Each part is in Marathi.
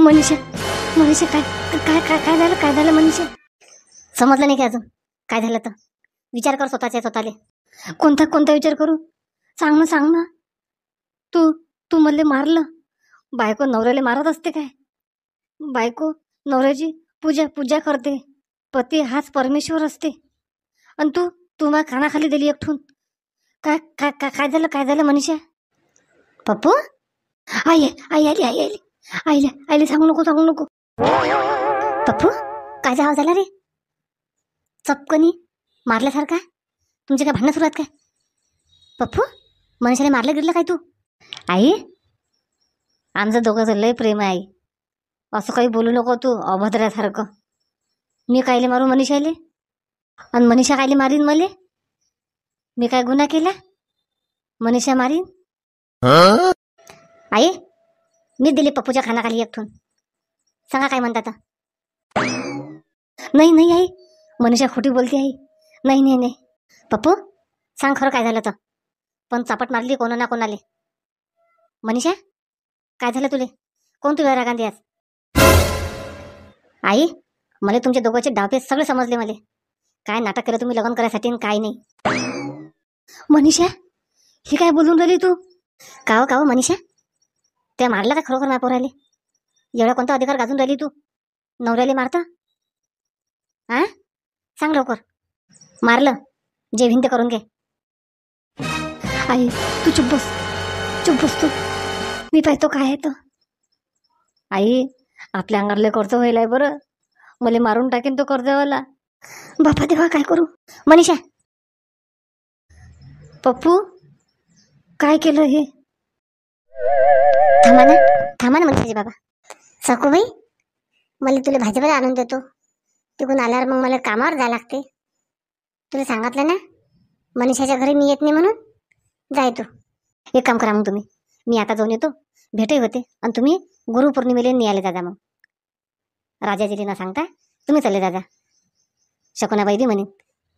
मनीषा मनीषा काय काय काय काय झालं, काय झालं मनीषा? समजलं नाही की अजून काय झालं? तर विचार कर स्वतःले. कोणता कोणता विचार करू? सांग ना, सांग ना. तू तू मला मारलं. बायको नवऱ्याला मारत असते काय? बायको नवऱ्याची पूजा पूजा करते. पती हाच परमेश्वर असते. आणि तू तू मला कानाखाली दिली एकठून. काय काय काय काय झालं, काय झालं मनीषा? पप्पू, आई आई आली, आई आली, आईले आईले सांगू नको, सांगू नको. पप्पू, काय आवाज झाला रे? चपकनी मारल्यासारखा. तुमचे काय भांडणं सुरू आहेत काय? पप्पू, मनीषाला मारलं गिरलं काय तू? आई, आमचं दोघंचं लय प्रेम आहे आई. असं काही बोलू नको तू अभद्रासारखं. मी कायले मारू मनीषाले? आणि मनीषा कायले मारीन मले? मी काय गुन्हा केला? मनीषा मारीन? आई, मी दिली पप्पूच्या खानाखाली एकठून. सांगा काय म्हणतात? नाही नाही आई, मनीषा खोटी बोलते आई. नाही नाही नाही. पप्पू, सांग खरं काय झालं तर. पण चापट मारली कोणा ना कोणाले. मनीषा, काय झालं तुले? कोण तुला रागांदी आज? आई, मला तुमच्या दोघांचे डावपे सगळे समजले. मला काय नाटक केलं तुम्ही लग्न करायसाठी आणि काय नाही. मनीषा, ही काय बोलून राहिली तू? काव काव मनीषा, त्या मारला का खरोखर माझ्या पोराले? एवढा कोणता अधिकार गाजून राहिली तू? नवऱ्याले मारता? हा, सांग लवकर. मारलं जे भिंत करून घे. आई, तू चुप बस, चुप बस तू. मी पाहतो काय आहे तर. आई, आपल्या अंगारले कर्ज व्हायलाय बरं. मला मारून टाकेन तो कर्जवाला. बापा देवा, काय करू? मनीषा, पप्पू, काय केलं हे? थांबा ना मनीषाजी बाबा. सखूबाई, मला तुला भाजीपाला आणून देतो. तिकडून आल्यावर मग मला कामावर जायला लागते. तुला सांगितलं ना मनीषाच्या घरी मी येत नाही म्हणून. जाय तू. एक काम करा मग तुम्ही, मी आता जाऊन येतो. भेटही होते. आणि तुम्ही गुरुपौर्णिमेला न्यायला जा मग. राजाजीला न सांगता तुम्ही चालले जा. शकुनाबाई बी म्हणे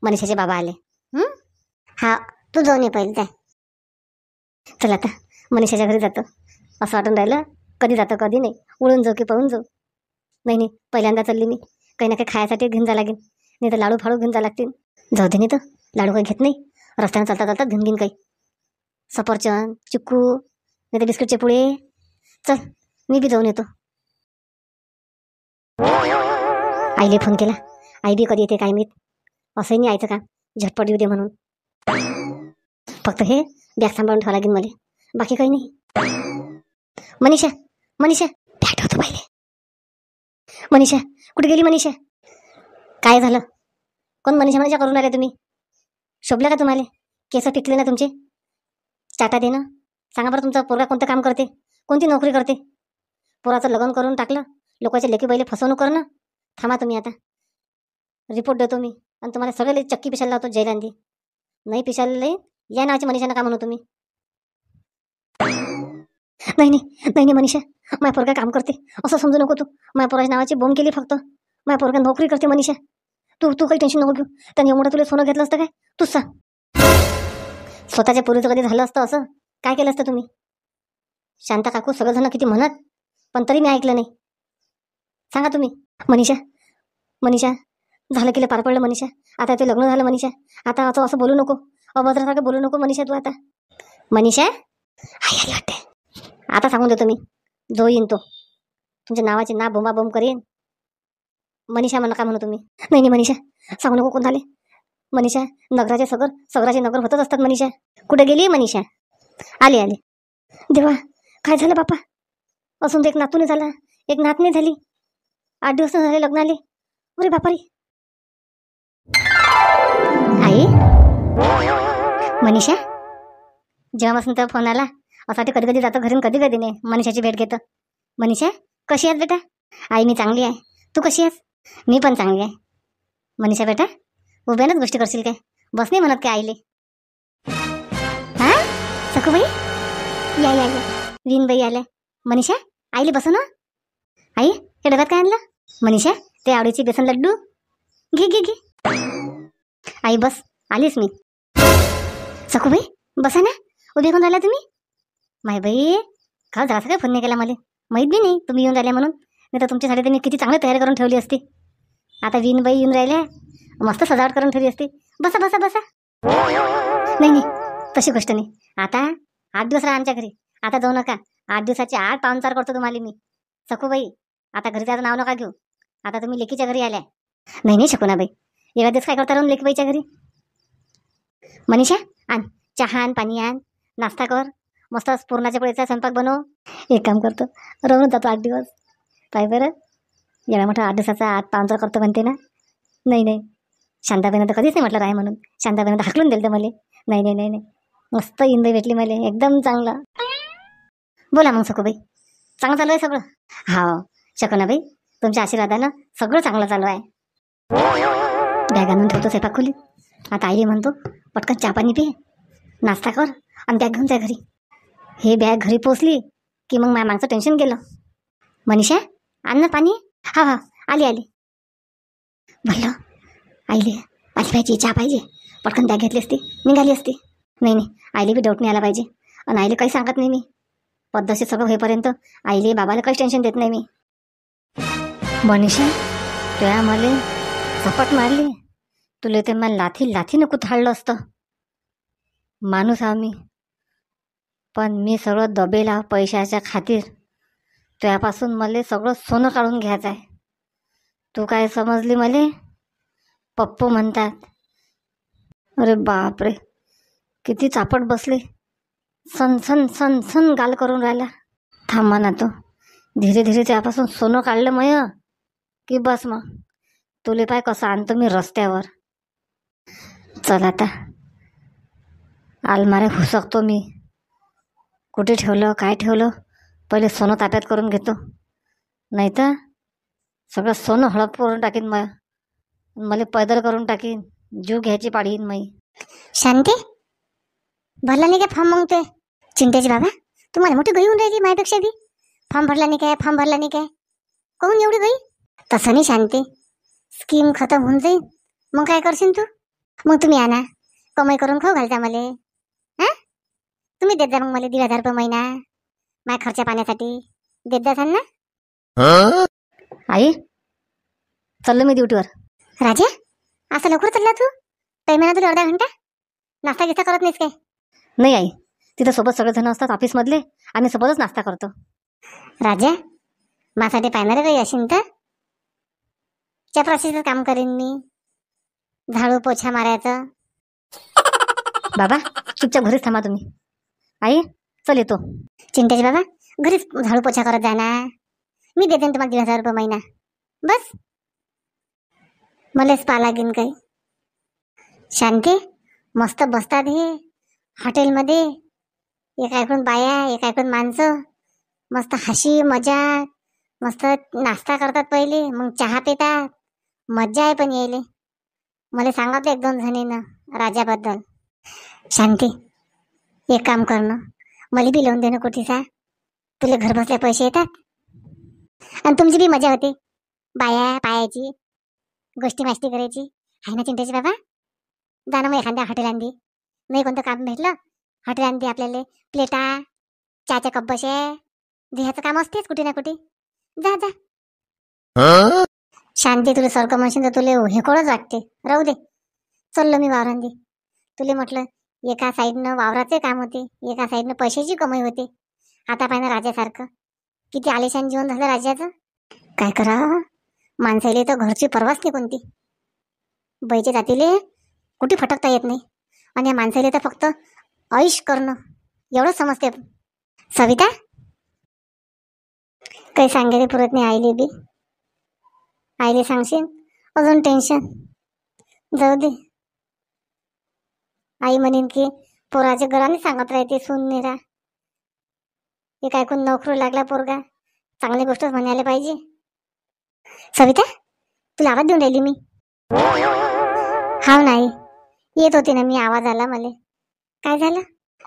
मनीषाचे बाबा आले. हा, तू जाऊन ये पहिले जाय. चल आता मनीषाच्या घरी जातो. असं वाटून राहिलं कधी जातं कधी नाही. उडून जाऊ की पळून जाऊ. नाही नाही, पहिल्यांदा चालली मी. काही ना काही खायसाठी घेऊन जा लागेल. नाही तर लाडू फाडू घेऊन जा लागतील. जाऊ दे, नाही तर लाडू काही घेत नाही. रस्त्याने चालता चालता घेऊन घेईन काही. सफरचंद, चिक्कू, नाही तर बिस्किटचे पुडे. चल, मी बी जाऊन येतो. आईले फोन केला. आई बी कधी येते काय माहीत. असंही नाही आईचं काम झटपट येऊ दे म्हणून. फक्त हे बॅग सांभाळून ठेवा लागेल मला. बाकी काही नाही. मनीषा, मनीषा, बॅग ठेवतो पहिले. मनीषा, कुठे गेली मनीषा? काय झालं? कोण मनीषा मनीषा करून राहिले तुम्ही? शोभलं का तुम्हाला? केस पिकले ना तुमचे? चाटा दे ना. सांगा बरं, तुमचा पोरगा कोणतं काम करते? कोणती नोकरी करते? पोराचं लग्न करून टाकलं. लोकांच्या लेकी बैले फसवणूक करणं. थांबा तुम्ही आता. रिपोर्ट देतो मी. आणि तुम्हाला सगळे चक्की पिशायला लावतो जयलांदी. नाही पिशायला या नावाची मनीषानं का म्हणू तुम्ही? नाही नाही नाही मनीषा, माझ्या पोरगा काम करते असं समजू नको तू. माझ्या पोराच्या नावाची बोंब केली फक्त. माझ्या पोरगा नोकरी करते मनीषा. तू काही टेन्शन नको घेऊ. त्याने एवढं तुला सोनं घेतलं असतं काय? तूच सांग. स्वतःच्या पोरीचं कधी झालं असतं असं? काय केलं असतं तुम्ही? शांता काकू सगळेजण किती म्हणत, पण तरी मी ऐकलं नाही. सांगा तुम्ही. मनीषा, मनीषा, झालं केलं पार पडलं मनीषा. आता ते लग्न झालं मनीषा. आता असं बोलू नको, अभद्रासारखं बोलू नको मनीषा तू आता. मनीषा, आई आली वाटते. आता सांगून देतो मी. जो येईन तो तुमच्या नावाचे ना बोंबा बोंब करेन. मनीषा म्हणा का म्हणू तुम्ही? नाही नाही मनीषा, सांगू नको कोण झाले. मनीषा, नगराचे सगराचे नगर होतच असतात मनीषा. कुठे गेली मनीषा? आले आले. देवा, काय झालं बापा? असून तर एक नातूने झाला, एक नातनी झाली. 8 दिवस झाले लग्नाले. अरे बापारी. आई, मनीषा, जेव्हापासून तर फोन आला असा ते कधी कधी जातो घरून, कधी कधी नाही मनीषाची भेट घेतो. मनीषा, कशी आहेस बेटा? आई, मी चांगली आहे. तू कशी आहेस? मी पण चांगली आहे. मनीषा बेटा, उभ्यानच गोष्टी करशील काय? बस नाही म्हणत काय आईले? हा, सखूबाई, या या या. वीणबाई आल्या. मनीषा, आईले बसव ना. आई, हे डब्यात काय आणलं? मनीषा, ते आवडीची बेसन लड्डू. घे घे घे. आई बस, आलीस मी. सखूबाई, बसा ना. उभे कोण राहिला तुम्ही? माय बाई, का जरासं काय फोन नाही केला मला? माहीत बी नाही तुम्ही येऊन राहिल्या म्हणून. नाही तर तुमच्यासाठी तर मी किती चांगली तयारी करून ठेवली असती. आता विनबाई येऊन राहिले, मस्त सजावट करून ठेवली असती. बसा बसा बसा. नाही नाही, तशी गोष्ट नाही. आता 8 दिवस राहा आमच्या घरी. आता जाऊ नका. 8 दिवसाचे 8 पाहुणचार करतो तुम्हाला मी. सखूबाई, आता घरी त्याचं नाव नका घेऊ. आता तुम्ही लेकीच्या घरी आल्या. नाही नाही शकुनाबाई, एवढ्या दिवस काय करता राहून लेकीबाईच्या घरी. मनीषा, आण चहा आण, पाणी आण, नाश्ता कर. मस्त पुरणाच्या पोळीचा स्वयंपाक बनव. एक काम करतो, राहून जातो 8 दिवस. पाय बरं, एवढा मोठा 8 दिवसाचा 8 पाहुणचार करतो म्हणते ना. नाही नाही, शांताबाईनं तर कधीच नाही म्हटलं राय म्हणून. शांताबाईनं तर हाकलून दिलं तर मला. नाही नाही नाही नाही, मस्त इंदई भेटली मला, एकदम चांगलं. बोला मग सखूबाई, चांगलं चालू आहे सगळं. हा शकुनाबाई, तुमच्या आशीर्वादानं सगळं चांगलं चालू आहे. बॅग आणून ठेवतो स्वयंपाक खोलीत. आता आई म्हणतो पटकन चहा पाणी पे, नाश्ता कर आणि बॅग घेऊन जा घरी. हे बॅग घरी पोचली की मग माझ्या मागचं टेन्शन गेलं. मनीषा, आण ना पाणी. हा हा, आली आली. म्हणलं आईले पाणी पाहिजे, चहा पाहिजे. पटकन बॅग घेतली असती, निघाली असती. नाही नाही, आईले बी डाऊट नाही आला पाहिजे. आणि आईले काही सांगत नाही मी. पद्धतशीर सगळं होईपर्यंत आईले बाबाला काहीच टेन्शन देत नाही मी. मनीषा, तुया मला झपट मारली. तुला ते मला लाथीनं कुठाळलं असतं. माणूस हा मी, पण मी सगळं दबेला पैशाच्या खातीर. तुझ्यापासून मला सगळं सोनं काढून घ्यायचं आहे. तू काय समजली मले? पप्पू म्हणतात. अरे बापरे, किती चापट बसले. सन सन सन सन गाल करून राहिला. थांबा ना तो, धीरे धीरे त्यापासून सोनं काढलं मय की बस मग तुले पाय कसं आणतो मी रस्त्यावर. चल आता अलमाऱ्या हुसकतो मी. कुठे ठेवलं, काय ठेवलं, पहिले सोनं ताब्यात करून घेतो. नाही तर सगळं सोनं हडप करून टाकीन मला पैदल करून टाकीन. जीव घ्यायची पाडी येईन माई. शांती, भरला नाही काय फॉर्म? मग ते चिंतेची बाबा, तुम्हाला मोठी गई होऊन राहिली माझ्यापेक्षा बी. फॉर्म भरला नाही काय, फॉर्म भरला नाही काय, कहून एवढी गई? तसं नाही शांती, स्कीम खतम होऊन जाईल मग काय करशील तू? मग तुम्ही आणा, कमाई करून खाऊ घालता मला. हां, तुम्ही देत जा मग मला 1,500 रुपये महिना माझ्या खर्चा पाण्यासाठी. देत जासाल ना? आई, चाललो मी ड्युटीवर. राजा, असं लवकर चालला तू? टाईम आहे ना तुला, अर्धा घंटा. नाश्ता गिस्ता करत नाहीस काय? नाही आई, तिथं सोबत सगळेजण असतात ऑफिसमधले, आम्ही सोबतच नाश्ता करतो. राजा, माझ्यासाठी पाहणारे काही असेल तर चपराशीचं काम करीन मी, झाडू पोछा मारायचं. बाबा, चुपचाप घरीच थांबा तुम्ही. आई, चल येतो. चिंतेची बाबा, घरीच झाडू पोछा करत जा ना. मी देते तुम्हाला 1,500 रुपये महिना. बस, मलाच पा लागेन काही. शांती, मस्त बसतात हे हॉटेलमध्ये, एक ऐकून बाया, एक ऐकून माणसं. मस्त हशी मजाक, मस्त नाश्ता करतात पहिले, मग चहा पितात. मज्जा आहे पण यायले. मला सांगितलं 1-2 जणीनं राजाबद्दल. शांती, एक काम करणं, मला बी लावून देणं कोठीसा. तुला घर बसल्या पैसे येतात आणि तुमची बी मजा होते. बाया पायाची गोष्टी मास्ती करायची आहे ना चिंतेची बाबा. जा ना मग एखाद्या हॉटेल आणली, नाही कोणतं काम भेटलं हॉटेल आणते आपल्याला. प्लेटा, चहाच्या कप बसे ह्याचं काम असतेच कुठे ना कुठे. जा जा. शांती, तुला सारखं म्हणशील तर तुला हेकोळच वाटते. राहू दे, चाललो मी वावरांदी. तुला म्हटलं एका साईडनं वावराचे काम होते, एका साईडनं पैशाची कमाई होते. आता पाहिजे राजासारखं किती आलिशान जीवन झालं राजाचं. काय करा, माणसाले तर घरची परवाच नाही कोणती. बाईच्या जातीले कुठे फटकता येत नाही, आणि या माणसाले तर फक्त ऐश करणं एवढंच समजते. सविता, काही सांगायला पुरत नाही आईले बी. आईले सांगशील अजून टेन्शन. जाऊ दे, आई म्हणेन की पोराच्या घराने सांगत राहते सून नेरा. एक ऐकून नोकरी लागला पोरगा, चांगली गोष्टच म्हणायला पाहिजे. सविता, तुला आवाज देऊन राहिली मी. हाव नाही, येत होती ना मी, आवाज आला मला. काय झालं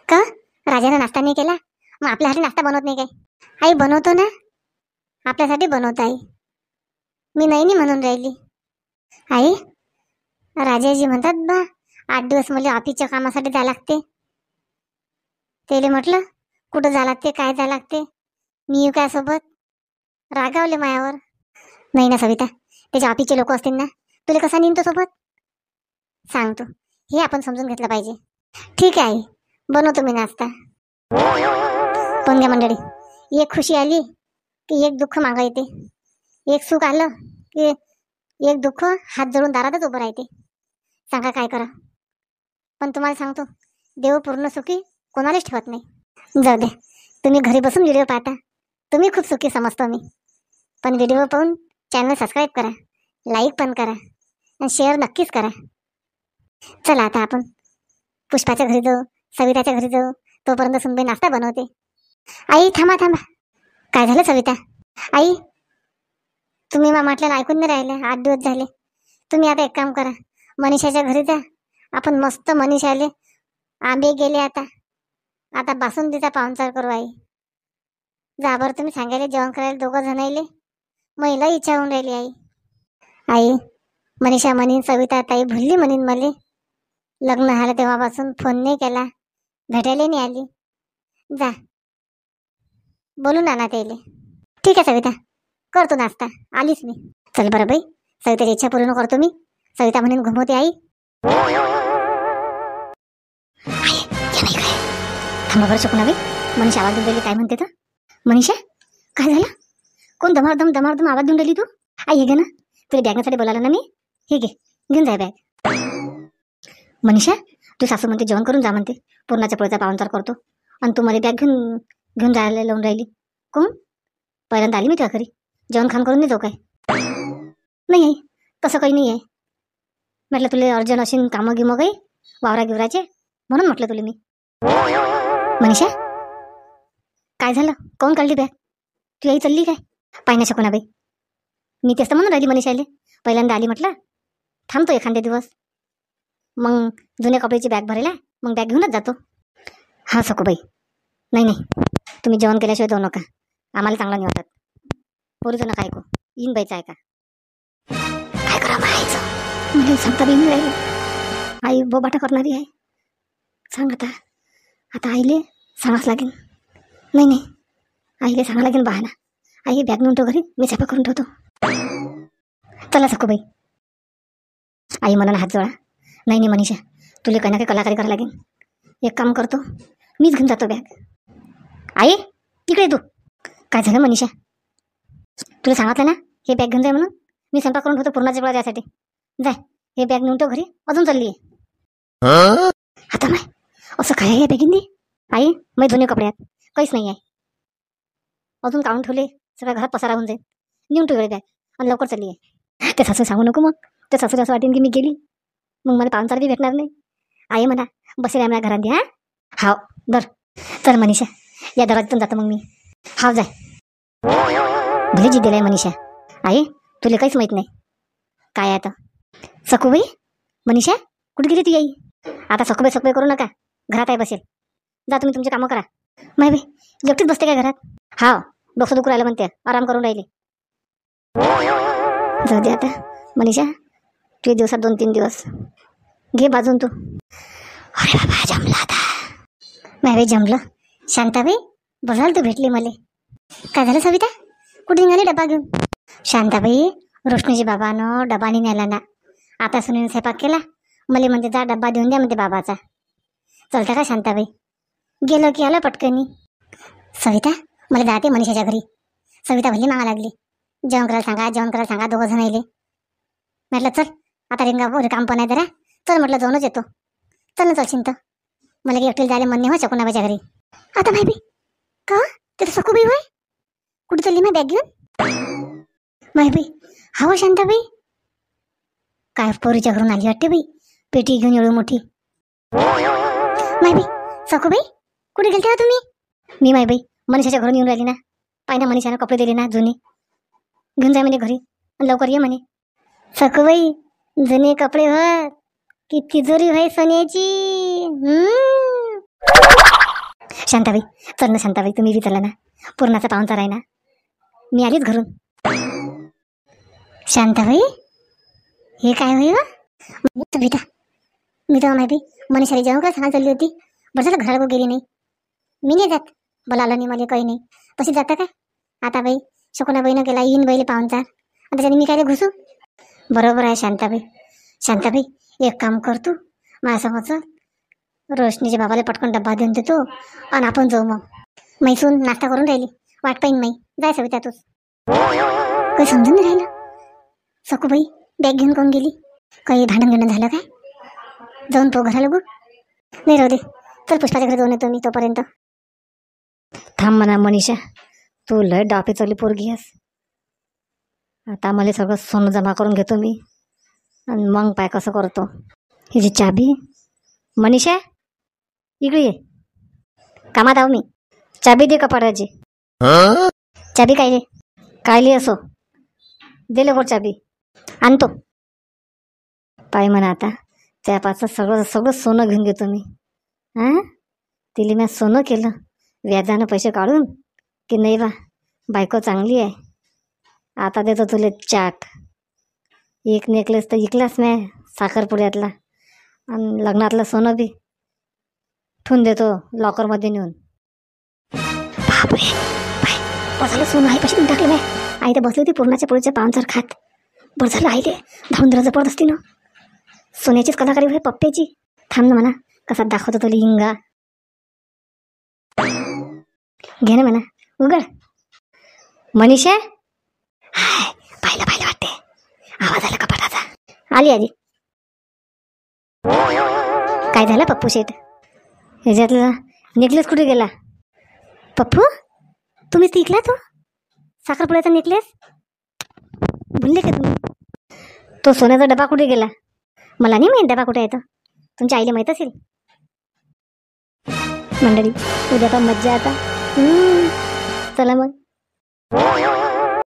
का? राजाने नाश्ता नाही केला, मग आपल्यासाठी नाश्ता बनवत नाही काय? आई बनवतो ना, आपल्यासाठी बनवत आई. मी नाही म्हणून राहिली. आई, राजाजी म्हणतात बा 8 दिवस मला ऑफिसच्या कामासाठी जायला लागते. त्याला म्हटलं कुठं जायला लागते, काय जायला लागते, मी येऊ काय सोबत? रागावले मायावर. नाही ना सविता, त्याच्या ऑफिसचे लोक असतील ना, तुला कसा नेईन तो सोबत? सांगतो, हे आपण समजून घेतलं पाहिजे. ठीक आहे आई, बनवतो मी नाश्ता. पण घ्या मंडळी, एक खुशी आली की एक दुःख मागं येते, एक सुख आलं की एक दुःख हात जोडून दारातच उभं राहते. सांगा काय करा. पण तुम्हाला सांगतो, देव पूर्ण सुखी कोणालाच ठेवत नाही. जाऊ दे, तुम्ही घरी बसून व्हिडिओ पाहता, तुम्ही खूप सुखी समजतो मी. पण व्हिडिओ पाहून चॅनल सबस्क्राईब करा, लाईक पण करा आणि शेअर नक्कीच करा. चला आता आपण पुष्पाच्या घरी जाऊ, सविताच्या घरी जाऊ. तोपर्यंत सुनबाई नाश्ता बनवते. आई थांबा थांबा. काय झालं सविता? आई, तुम्ही म्हटलं ऐकून नाही राहिले, 8 दिवस झाले. तुम्ही आता एक काम करा, मनीषाच्या घरी जा. आपण मस्त मनीषाले आंबे गेले आता आता बासुंदीचा पाहुणचार करू. आई जा बरं, तुम्ही सांगायला जेवण करायला 2 जण आले. महिला इच्छा होऊन राहिली. आई आई मनीषा म्हणीन सविता ताई भुलली म्हणीन मले. लग्न झालं तेव्हापासून फोन नाही केला, भेटायला नाही आली. जा बोलून आणा त्याले. ठीक आहे सविता, करतो नाश्ता, आलीच मी. चल बरं बाई, सविताची इच्छा पूर्ण करतो मी. सविता म्हणून घुमवते. आई थांबा बरं शकू ना बाई. मनीषा आवाज देऊन राहिली, काय म्हणते तर? मनीषा काय झालं? कोण दमादम दमादम आवाज देऊन राहिली तू? आई हे घे ना, तुला बॅगसाठी बोलावलं ना मी. हे घे, घेऊन जाय बॅग. मनीषा, तू सासू म्हणते जेवण करून जा म्हणते, पूर्णाच्या पोळीचा पाहुणचार करतो, आणि तू मला बॅग घेऊन घेऊन जायला लावून राहिली. कोण? पहिल्यांदा आली मी तुझ्या घरी, जेवण खाण करून नाही जाऊ काय? नाही आई, तसं काही नाही आहे. म्हटलं तुला अर्जंट असेल कामं गिमं काही वावरा गिवराचे, म्हणून म्हटलं तुला मी. मनीषा काय झालं? कोण काढली बॅग? तू आई चालली काय? पाय ना शकू ना बाई, मी तेच तर म्हणून राहिली मनीषाले. पहिल्यांदा आली म्हटलं, थांबतो एखाद्या दिवस, मग जुन्या कपड्याची बॅग भरेला, मग बॅग घेऊनच जातो. हा सकू बाई, नाही नाही, तुम्ही जेवण केल्याशिवाय जाऊ नका, आम्हाला चांगलं नाही वाटत. पोरीचं नका ऐकू, येईन बाईचं ऐका. काय करा मायचं, म्हणजे सांगता येईन राहिलं. आई बोबाटा करणारी आहे. सांग आता, आता आईले सांगाच लागेल. नाही नाही, आईले सांगा लागेल बहाना. आई बॅग नेऊन घरी, मी छापा करून ठेवतो. चला सकू बाई. आई मनानं हात जोडा. नाही नाही मनीषा, तुला काही ना काही कलाकारी करावं लागेल. एक काम करतो, मीच घेऊन जातो बॅग. आई इकडे तू. काय झालं मनीषा? तुला सांगितलं ना हे बॅग घेऊन जाय म्हणून. मी स्वयंपाक करून ठेवतो पूर्णाच्या पोळ्या द्यासाठी. जाय, हे बॅग नेऊन ठेव घरी, अजून चालली आहे. आता माय असं काय आहे बॅगिंनी? आई मै जुने कपड्यात काहीच नाही आहे, अजून काढून ठेवले, सगळ्या घरात पसारा होऊन जाईल. नेऊन ठेवले बॅग आणि लवकर चालली आहे. त्या सासू सांगू नको, मग त्या सासूला असं वाटेन की मी गेली, मग मला पाहुणचार बी भेटणार नाही. आई म्हणा बसेल आहे मला घरात द्या. हाव दर. चल मनीषा, या दरवाजातून जातो मग मी. हाव जाय. भले जी दिलाय मनीषा. आई तुला काहीच माहित नाही काय आहे आता. सकूबाई, मनीषा कुठे गेली ती आई? आता सकूबाई सकूबाई करू नका, घरात आहे बसेल. जा तुम्ही तुमचे कामं करा. माय बाई एकटीच बसते काय घरात? हाव, डोकं दुखू राहिलं म्हणते, आराम करून राहिले. जाऊ दे आता मनीषा, तुझे दिवसात 2-3 दिवस घे बाजून तू. अरे बाबा जमलं आता. माय बाई जमलं. शांताबाई बघाल तू भेटली मले. काय झालं सविता, कुठे निघाली डबा घेऊन? शांताबाई, रोशनीजी बाबानं डबा नाही नेला ना. आता सुनीने स्वयंपाक केला, मला म्हणते जा डब्बा देऊन द्या म्हणते बाबाचा. चलता का शांताबाई? गेलो की आलं पटकनी. सविता मला जाते मनीषाच्या घरी. सविता भल्ली मागा लागली, जेवण करायला सांगा, जेवण करायला सांगा, 2 जण आले. म्हटलं चल आता रिकाम पण आहे जरा, चल म्हटलं जाऊनच येतो. चल ना चलशील तर. मला की एकटीला जायला मन नाही हो शकुनाबाईच्या घरी. आता माहिती का तिथं सकूबाई होय? कुठे चालली मी बॅग घेऊन? माहिती हवं शांताबाई, काय पोरीच्या घरून आली वाटते बाई, पेटी घेऊन एवढी मोठी. माहिती सकूबाई कुठे गेलते का तुम्ही? मी माहिती मनीषाच्या घरून येऊन राहिली ना. पाय ना मनीषानं कपडे दिले ना जुने, घेऊन जाय म्हणे घरी, लवकर ये म्हणे. सकूबाई जुने कपडे हो की तिजोरी होय सोन्याची. शांताबाई चल ना शांताबाई, तुम्ही बी चला ना, पूर्णाचा पाहुणचार आहे ना. मी आलीच घरून. शांताबाई हे काय होईल? बेटा मी तर माहिती मनीषाला जेवण काय सांगायला चालली होती, बरं झालं घराला गेली नाही. मी नाही जात, बोलावलं नाही मला काही नाही. तशी जाता काय आता बाई, शकुनाबाईनं केला, येईन बैले पाहुणचार, आणि त्याच्याने मी काय घुसू? बरोबर आहे शांताबाई. शांताबाई, एक काम कर तू माझ्यासमोरचं, रोशनीच्या बाबाला पटकन डब्बा देऊन देतो आणि आपण जाऊ. मग मैसून नाश्ता करून राहिली, वाट पाहिन माई. जाय सविता तूच. काही समजून नाही राहिलं. सखूबाई बॅग घेऊन कोण गेली? काही भांडण घेणं झालं काय? जाऊन तो घराला गो. नाही राहू दे, चल पुष्पाच्या घरी जाऊन येतो मी तोपर्यंत. थांब म्हणा मनीषा, तू लय डापे चालली पोरगी आहेस. आता मला सगळं सोनं जमा करून घेतो मी, आणि मग पाय कसं करतो. ही जी चाबी, मनीषा इकडे ये, कामात आहो मी. चाबी दे कपाटाची. चाबी काय कायली असो, दे लवकर चाबी, आणतो. पाय म्हणा आता त्यापासून सगळं सगळं सोनं घेऊन घेतो मी. हां, तिला मी सोनं केलं व्याजानं पैसे काढून की नाही बा, बायको चांगली आहे. आता देतो तुले चाट. एक नेकलेस तर इकलाच नाही साखरपुड्यातला, आणि लग्नातलं सोनं बी ठेवून देतो लॉकरमध्ये नेऊन. बापरे, बाय बरं झालं सोनं आहे पैसे देऊन टाकले नाही. आई तर बसली होती पूर्णाच्या पोळीच्या पाहुणचार खात. बरं झालं आई ते धावून दराचं पडत असती ना. सोन्याचीच कलाकारी होय पप्प्याची. थांब ना म्हणा, कसा दाखवतो तुला हिंगा. घे ना म्हणा, उघड. मनीषा, हाय पाहिलं पाहिलं वाटते, आवाज आला कपाटाचा. आली आली. काय झालं पप्पू शेठ? ह्याच्यातला नेकलेस कुठे गेला? पप्पू तुम्हीच ऐकला तो साखरपुड्याचा नेकलेस भुलले का तुम्ही? तो सोन्याचा डबा कुठे गेला? मला नाही माहीत डबा कुठे आहे. तर तुमच्या आईला माहीत असेल. मंडळी उद्या तर मज्जा आता. चला मग.